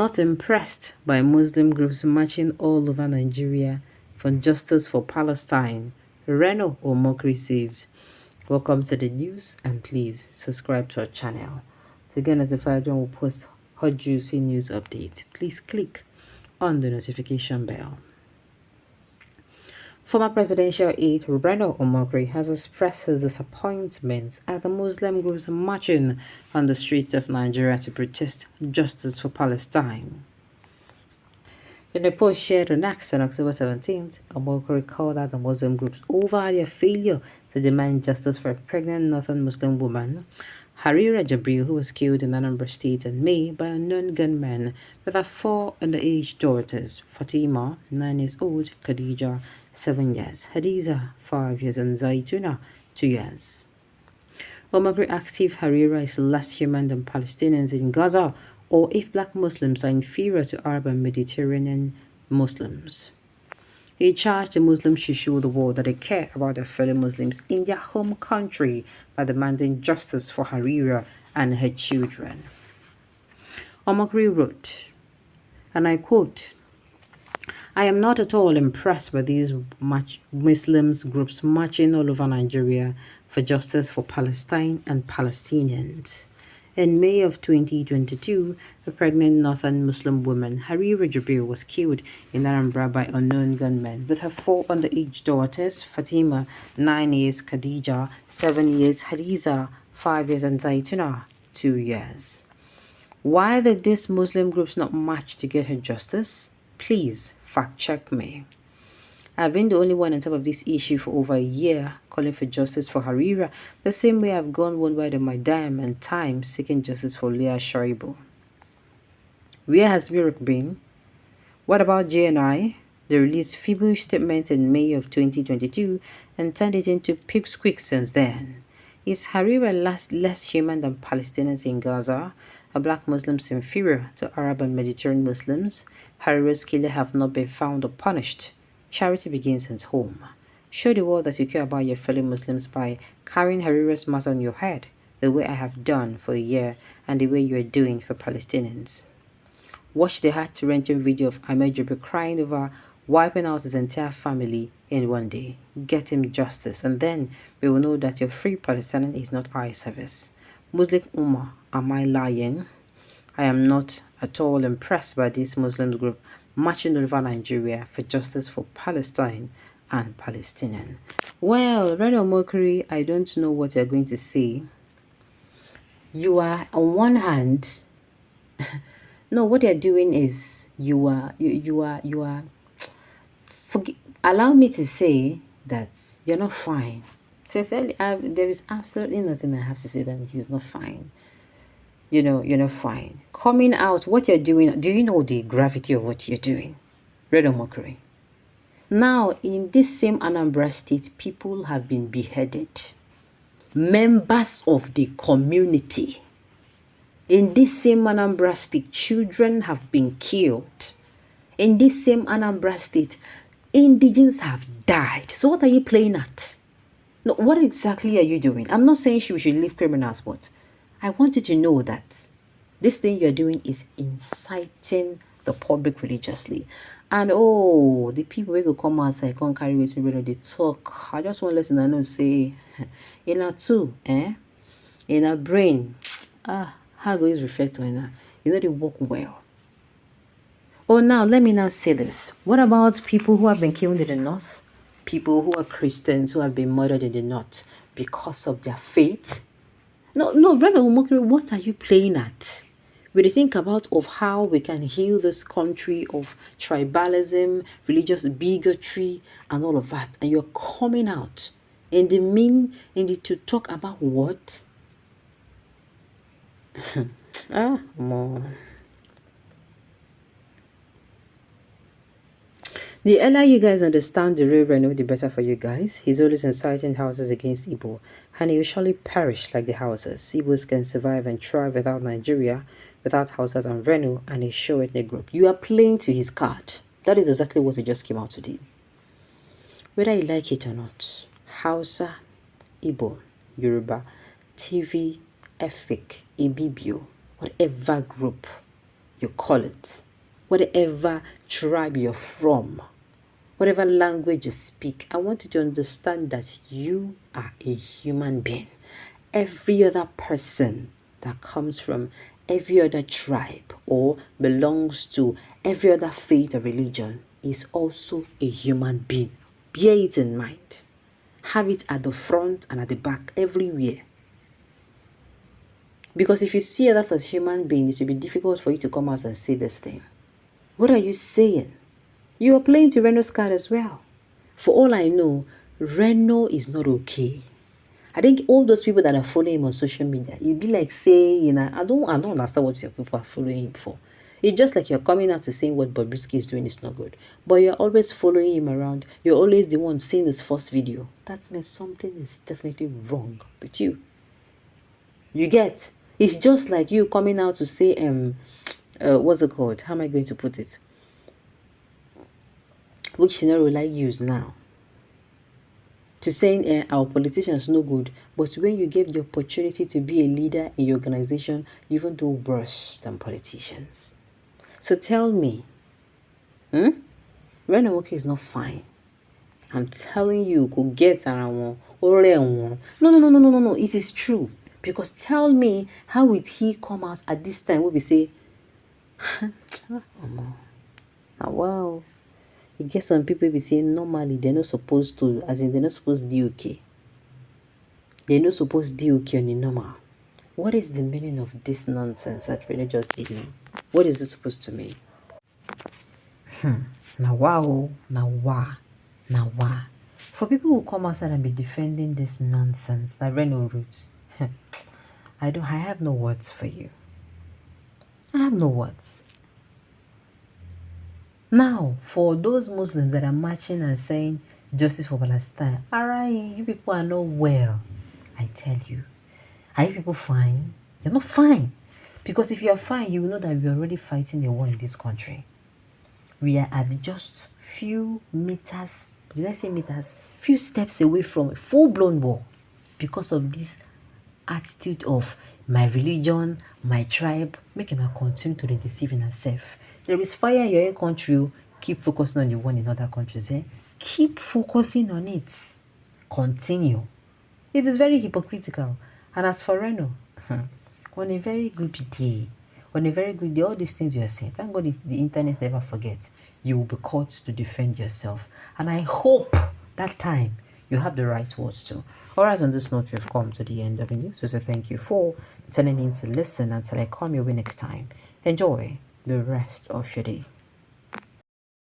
Not impressed by Muslim groups marching all over Nigeria for justice for Palestine, Reno Omokri says, welcome to the news and please subscribe to our channel. To get notified when we post hot juicy news update, please click on the notification bell. Former presidential aide Reno Omokri has expressed his disappointment at the Muslim groups marching on the streets of Nigeria to protest justice for Palestine. In a post shared on X on October 17th, Omokri called out the Muslim groups over their failure to demand justice for a pregnant northern Muslim woman, Harira Jabril, who was killed in Anambra State in May by unknown gunmen with her 4 underage daughters, Fatima, 9 years old, Khadija, 7 years, Hadiza, 5 years, and Zaituna, 2 years. Omokri asked if Harira is less human than Palestinians in Gaza or if black Muslims are inferior to Arab and Mediterranean Muslims. He charged the Muslims should show the world that they care about their fellow Muslims in their home country by demanding justice for Harira and her children. Omokri wrote, and I quote, I am not at all impressed by these Muslims groups marching all over Nigeria for justice for Palestine and Palestinians. In May of 2022, a pregnant northern Muslim woman, Harira Jabril, was killed in Anambra by unknown gunmen with her 4 underage daughters, Fatima, 9 years, Khadija, 7 years, Hadiza, 5 years, and Zaituna, 2 years. Why did these Muslim groups not march to get her justice? Please fact check me. I've been the only one on top of this issue for over a year, calling for justice for Harira, the same way I've gone worldwide in my dime and time seeking justice for Leah Shaibu. Where has Mirak been? What about JNI? They released feeble statement in May of 2022 and turned it into pipsqueak since then. Is Harira less human than Palestinians in Gaza? Are black Muslims inferior to Arab and Mediterranean Muslims? Harira's killers have not been found or punished. Charity begins at home. Show the world that you care about your fellow Muslims by carrying Harira's matter on your head, the way I have done for a year and the way you are doing for Palestinians. Watch the heart-wrenching video of Ahmed Jaber crying over wiping out his entire family in one day. Get him justice, and then we will know that your free Palestinian is not eye service. Muslim Ummah, am I lying? I am not at all impressed by this Muslim group marching over Nigeria for justice for Palestine and Palestinian. Well, Reno Omokri, I don't know what you're going to say. You are, on one hand, no, what you're doing is allow me to say that you're not fine. Sincerely, there is absolutely nothing I have to say that he's not fine. You're not fine. Coming out, what you're doing, do you know the gravity of what you're doing? Reno Omokri. Now, in this same Anambra State, people have been beheaded. Members of the community. In this same Anambra State, children have been killed. In this same Anambra State, indigents have died. So what are you playing at? No, what exactly are you doing? I'm not saying we should leave criminals, but I want you to know that this thing you're doing is inciting the public religiously. And oh, the people will come outside, can't carry with me, they talk. I just want to listen and know, say, in a two, in a brain, how go is reflect on that? They work well. Oh, now let me now say this. What about people who have been killed in the north? People who are Christians who have been murdered in the north because of their faith? No, Brother Omokri, what are you playing at? We think about of how we can heal this country of tribalism, religious bigotry, and all of that, and you're coming out to talk about what? More. The earlier you guys understand the real Reno, the better for you guys. He's always inciting houses against Igbo, and he will surely perish like the houses. Igbos can survive and thrive without Nigeria, without houses and Reno, and a show ethnic group. You are playing to his card. That is exactly what he just came out to do. Whether you like it or not, Hausa, Igbo, Yoruba, TV, Efik, Ibibio, whatever group, you call it, whatever tribe you're from, whatever language you speak, I want you to understand that you are a human being. Every other person that comes from every other tribe or belongs to every other faith or religion is also a human being. Bear it in mind. Have it at the front and at the back, everywhere. Because if you see others as human beings, it will be difficult for you to come out and say this thing. What are you saying? You are playing to Reno's card as well. For all I know, Reno is not okay. I think all those people that are following him on social media, it'd be like saying, I don't understand what your people are following him for. It's just like you're coming out to saying what Bobrisky is doing is not good. But you're always following him around. You're always the one seeing his first video. That means something is definitely wrong with you. You get? It's just like you coming out to say, what's it called? How am I going to put it? Which scenario will I use now? To saying our politicians no good, but when you get the opportunity to be a leader in your organization, you even do worse than politicians. So tell me, Reno Omokri is not fine. I'm telling you, go get around one. No. It is true. Because tell me, how would he come out at this time where we say, wow. You get some people be saying normally they're not supposed to, as in they're not supposed to do okay. They're not supposed to do okay on the normal. What is the meaning of this nonsense that Reno just did now? What is it supposed to mean? Now wow. For people who come outside and be defending this nonsense that Reno wrote, I have no words for you. I have no words. Now, for those Muslims that are marching and saying justice for Palestine, alright, you people are not well. I tell you. Are you people fine? You're not fine. Because if you're fine, you will know that we're already fighting a war in this country. We are at just few meters, did I say meters? Few steps away from a full-blown war because of this attitude of my religion, my tribe, making her continue to be deceiving herself. There is fire in your own country. Keep focusing on the one in other countries. Keep focusing on it. Continue. It is very hypocritical. And as for Reno, on a very good day, all these things you are saying, thank God the internet never forgets. You will be called to defend yourself. And I hope that time you have the right words to. Alright, on this note, we've come to the end of the news. So thank you for turning in to listen until I come your way next time. Enjoy the rest of your day.